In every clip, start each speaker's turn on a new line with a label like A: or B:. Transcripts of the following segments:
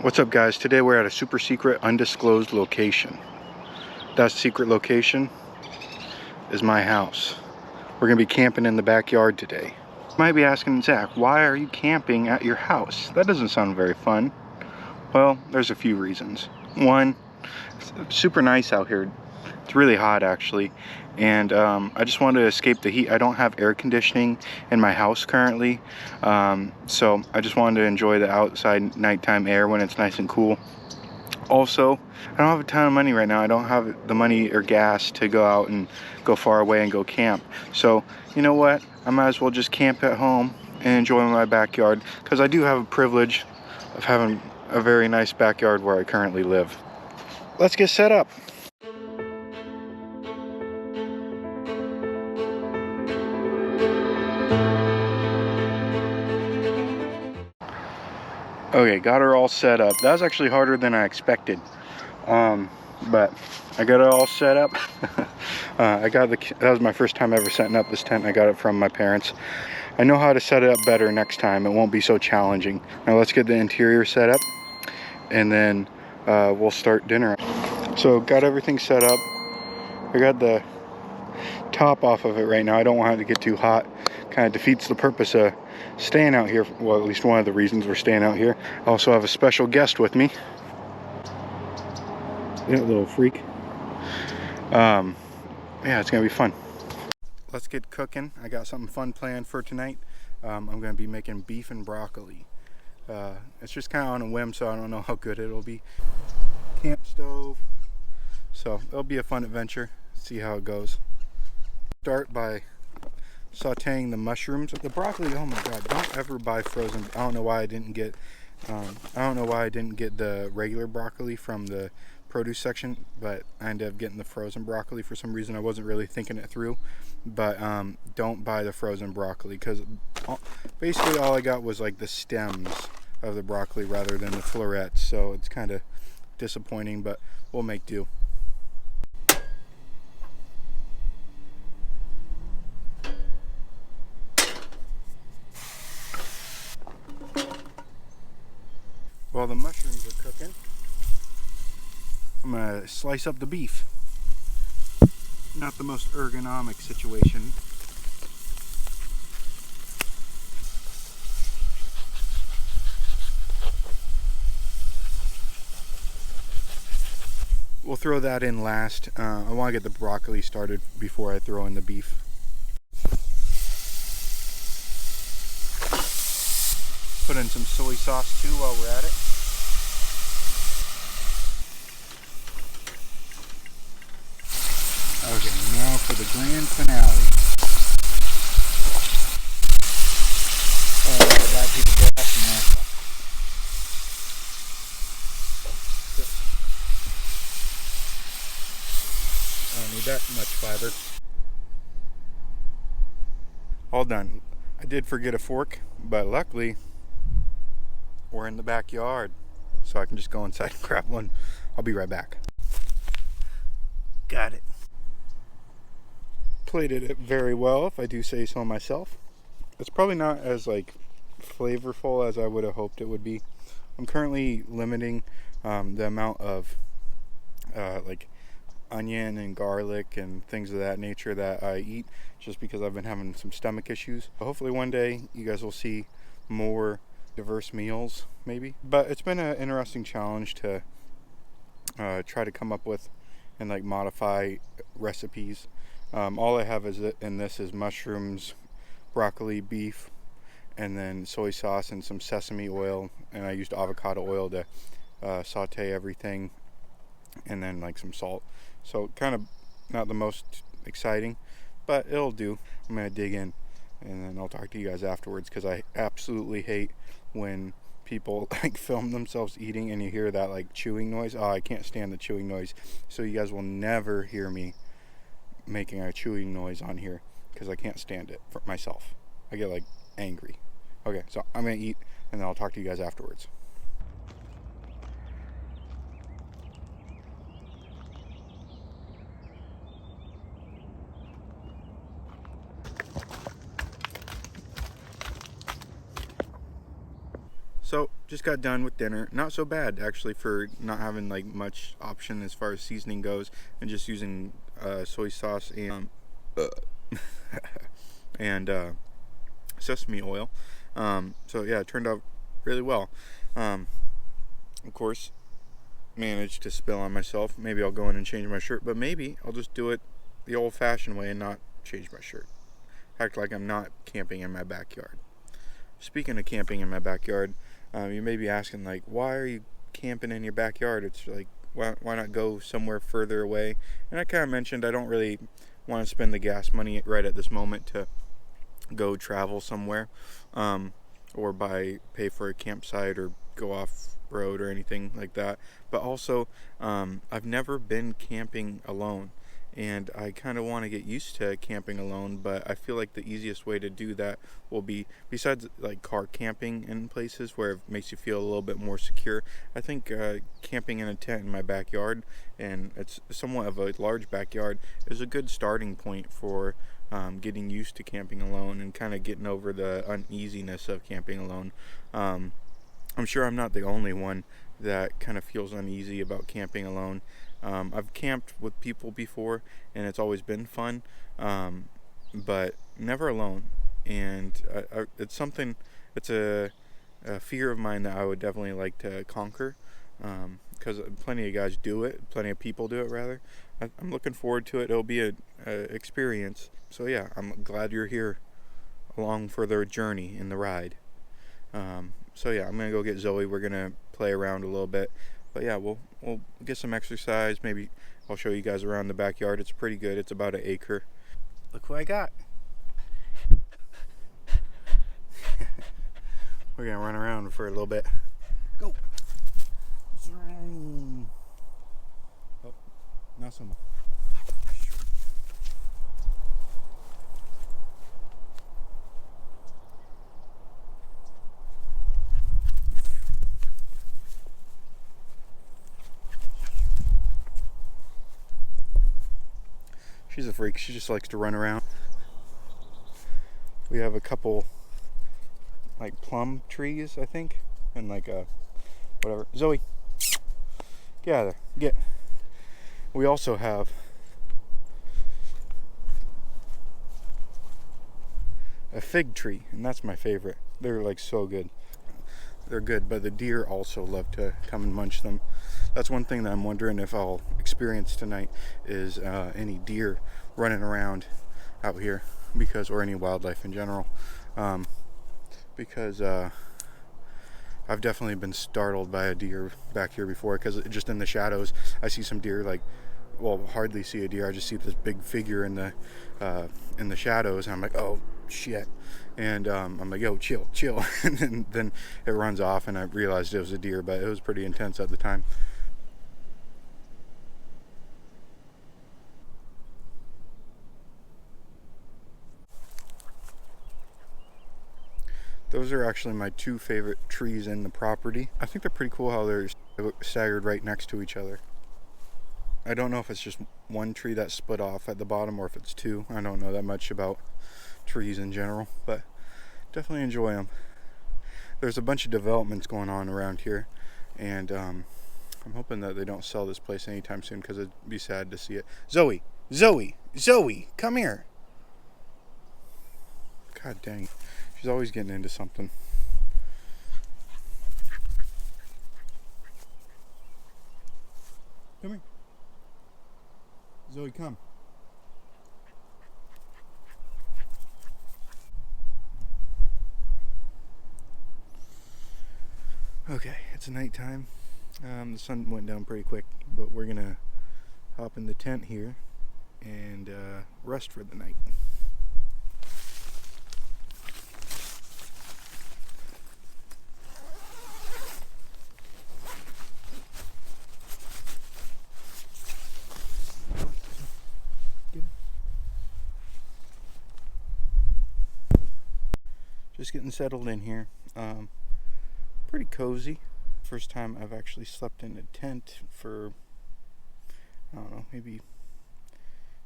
A: What's up, guys? Today we're at a super secret undisclosed location. That secret location is my house. We're gonna be camping in the backyard today. You might be asking, Zach, why are you camping at your house? That doesn't sound very fun. Well, there's a few reasons. One, it's super nice out here. It's really hot actually, and I just wanted to escape the heat. I don't have air conditioning in my house currently, so I just wanted to enjoy the outside nighttime air when it's nice and cool. Also, I don't have a ton of money right now. I don't have the money or gas to go out and go far away and go camp. So, you know what? I might as well just camp at home and enjoy my backyard, because I do have a privilege of having a very nice backyard where I currently live. Let's get set up. Okay, got her all set up. That was actually harder than I expected, but I got it all set up. That was my first time ever setting up this tent. I got it from my parents. I know how to set it up better next time. It won't be so challenging. Now let's get the interior set up, and then we'll start dinner. So got everything set up. I got the top off of it right now. I don't want it to get too hot. Kind of defeats the purpose of staying out here. Well, at least one of the reasons we're staying out here. I also have a special guest with me. That little freak. Yeah, it's gonna be fun. Let's get cooking. I got something fun planned for tonight. I'm gonna be making beef and broccoli. It's just kind of on a whim, so I don't know how good it'll be. Camp stove. So it'll be a fun adventure. See how it goes. Start by sauteing the mushrooms. The broccoli, oh my god, don't ever buy frozen. I don't know why I didn't get the regular broccoli from the produce section, but I ended up getting the frozen broccoli for some reason. I wasn't really thinking it through, but don't buy the frozen broccoli, because basically all I got was like the stems of the broccoli rather than the florets, so it's kind of disappointing, but we'll make do. While the mushrooms are cooking, I'm gonna slice up the beef. Not the most ergonomic situation. We'll throw that in last. I want to get the broccoli started before I throw in the beef. Put in some soy sauce too while we're at it. Okay, now for the grand finale. Oh, look at that piece of glass in there. I don't need that much fiber. All done. I did forget a fork, but luckily we're in the backyard, so I can just go inside and grab one. I'll be right back. Got it. Plated it very well, if I do say so myself. It's probably not as like flavorful as I would have hoped it would be. I'm currently limiting the amount of like onion and garlic and things of that nature that I eat, just because I've been having some stomach issues. Hopefully one day you guys will see more diverse meals, maybe. But it's been an interesting challenge to try to come up with and like modify recipes. All I have in this is mushrooms, broccoli, beef, and then soy sauce and some sesame oil, and I used avocado oil to saute everything, and then like some salt. So kind of not the most exciting, but it'll do. I'm gonna dig in, and then I'll talk to you guys afterwards, because I absolutely hate when people like film themselves eating and you hear that like chewing noise. Oh, I can't stand the chewing noise. So you guys will never hear me making a chewing noise on here, because I can't stand it for myself. I get like angry. Okay, so I'm gonna eat, and then I'll talk to you guys afterwards. So just got done with dinner. Not so bad actually for not having like much option as far as seasoning goes, and just using soy sauce and and sesame oil. So yeah, it turned out really well. Of course, managed to spill on myself. Maybe I'll go in and change my shirt, but maybe I'll just do it the old-fashioned way and not change my shirt. Act like I'm not camping in my backyard. Speaking of camping in my backyard, you may be asking, like, why are you camping in your backyard? It's like, why not go somewhere further away? And I kind of mentioned I don't really want to spend the gas money right at this moment to go travel somewhere, or pay for a campsite or go off road or anything like that. But also, I've never been camping alone, and I kind of want to get used to camping alone. But I feel like the easiest way to do that will be, besides like car camping in places where it makes you feel a little bit more secure, I think camping in a tent in my backyard, and it's somewhat of a large backyard, is a good starting point for getting used to camping alone and kind of getting over the uneasiness of camping alone. I'm sure I'm not the only one that kind of feels uneasy about camping alone. I've camped with people before, and it's always been fun, but never alone. And it's a fear of mine that I would definitely like to conquer, because plenty of guys do it, plenty of people do it rather. I'm looking forward to it. It'll be a experience. So yeah, I'm glad you're here along for the journey in the ride. So yeah, I'm gonna go get Zoe. We're gonna play around a little bit, but yeah, we'll get some exercise. Maybe I'll show you guys around the backyard. It's pretty good. It's about an acre. Look who I got. We're gonna run around for a little bit. Go. Oh, not so much. She's a freak. She just likes to run around. We have a couple like plum trees, I think, and like whatever. Zoe, get out of there. Get. We also have a fig tree, and that's my favorite. They're like so good. They're good, but the deer also love to come and munch them. That's one thing that I'm wondering if I'll experience tonight is any deer running around out here, or any wildlife in general, because I've definitely been startled by a deer back here before, because just in the shadows I see some deer, hardly see a deer. I just see this big figure in the shadows, and I'm like, oh shit. And I'm like, yo, chill. And then it runs off, and I realized it was a deer, but it was pretty intense at the time. Those are actually my two favorite trees in the property. I think they're pretty cool how they're staggered right next to each other. I don't know if it's just one tree that split off at the bottom or if it's two. I don't know that much about trees in general, but definitely enjoy them. There's a bunch of developments going on around here, and I'm hoping that they don't sell this place anytime soon, because it'd be sad to see it. Zoe, come here. God dang, she's always getting into something. Come here. Zoe, come. Okay, it's nighttime. The sun went down pretty quick, but we're gonna hop in the tent here and rest for the night. Just getting settled in here. Pretty cozy. First time I've actually slept in a tent for, I don't know, maybe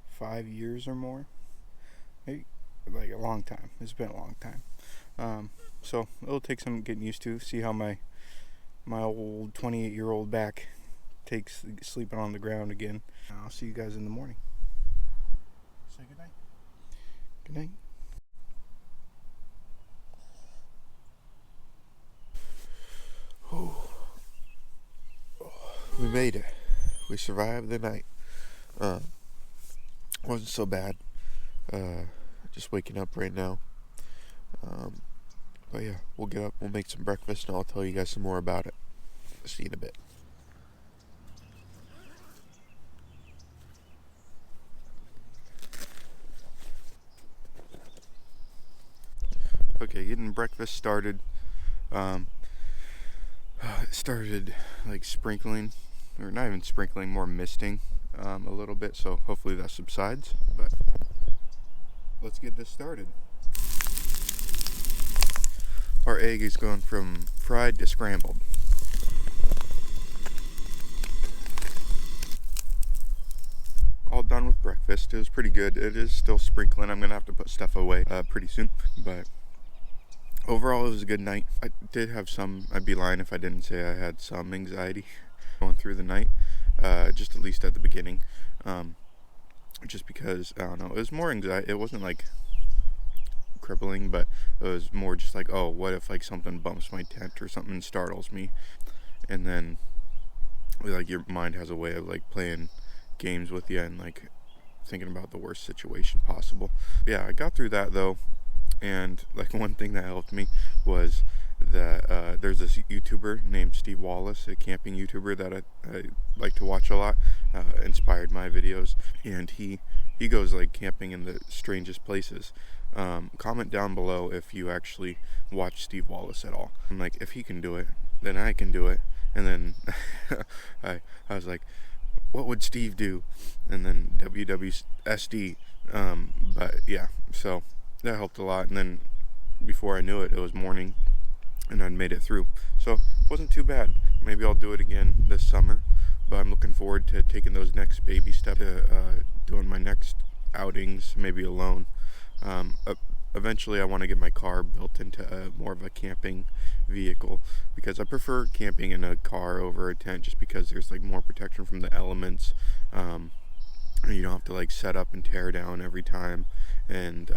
A: 5 years or more. Maybe like a long time. It's been a long time. So it'll take some getting used to. See how my my old 28-year-old back takes sleeping on the ground again. I'll see you guys in the morning. Say good night. Good night. Oh, we made it. We survived the night. Wasn't so bad. Just waking up right now. But yeah, we'll get up, we'll make some breakfast, and I'll tell you guys some more about it. See you in a bit. Okay, getting breakfast started. It started like sprinkling, or not even sprinkling, more misting a little bit, so hopefully that subsides. But let's get this started. Our egg is going from fried to scrambled. All done with breakfast. It was pretty good. It is still sprinkling. I'm gonna have to put stuff away pretty soon, but overall it was a good night. I did have some, I'd be lying if I didn't say I had some anxiety going through the night, just at least at the beginning, just because, I don't know, it was more anxiety. It wasn't like crippling, but it was more just like, oh, what if like something bumps my tent or something startles me, and then like your mind has a way of like playing games with you and like thinking about the worst situation possible. Yeah, I got through that though, and like one thing that helped me was that there's this YouTuber named Steve Wallace, a camping YouTuber that I like to watch a lot, inspired my videos, and he goes like camping in the strangest places. Comment down below if you actually watch Steve Wallace at all. I'm like, if he can do it, then I can do it. And then I was like, what would Steve do? And then WWSD. But yeah, so that helped a lot. And then before I knew it, it was morning and I'd made it through. So it wasn't too bad. Maybe I'll do it again this summer, but I'm looking forward to taking those next baby steps, to doing my next outings, maybe alone. Eventually I want to get my car built into more of a camping vehicle, because I prefer camping in a car over a tent, just because there's like more protection from the elements. You don't have to like set up and tear down every time, and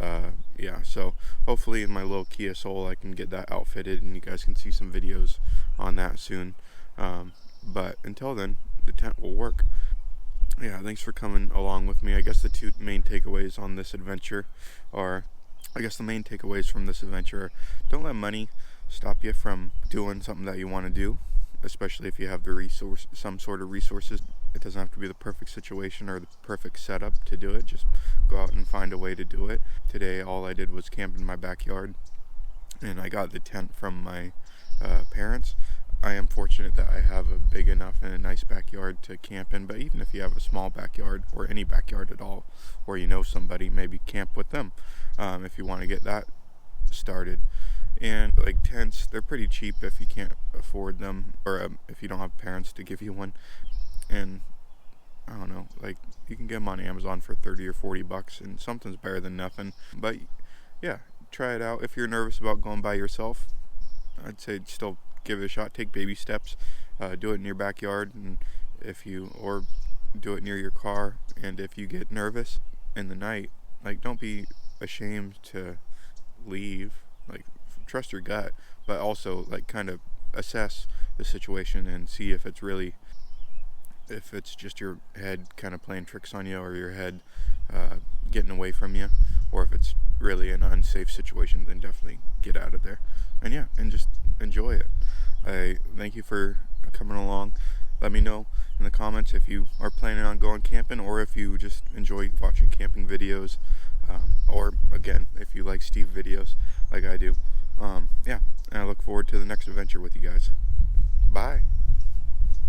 A: yeah, so hopefully in my little Kia Soul I can get that outfitted, and you guys can see some videos on that soon. But until then, the tent will work. Yeah, thanks for coming along with me. I guess the two main takeaways on this adventure are, from this adventure are, don't let money stop you from doing something that you want to do, especially if you have the some sort of resources. It doesn't have to be the perfect situation or the perfect setup to do it. Just go out and find a way to do it. Today, all I did was camp in my backyard, and I got the tent from my parents. I am fortunate that I have a big enough and a nice backyard to camp in, but even if you have a small backyard or any backyard at all, or you know somebody, maybe camp with them if you want to get that started. And like tents, they're pretty cheap if you can't afford them, or if you don't have parents to give you one. And I don't know, like you can get them on Amazon for 30 or 40 bucks, and something's better than nothing. But yeah, try it out. If you're nervous about going by yourself, I'd say still give it a shot. Take baby steps. Do it in your backyard, and or do it near your car. And if you get nervous in the night, like don't be ashamed to leave. Like trust your gut, but also like kind of assess the situation and see if it's just your head kind of playing tricks on you, or your head getting away from you, or if it's really an unsafe situation, then definitely get out of there. And yeah, and just enjoy it. I thank you for coming along. Let me know in the comments if you are planning on going camping, or if you just enjoy watching camping videos, or again, if you like Steve videos like I do. Yeah, and I look forward to the next adventure with you guys. Bye.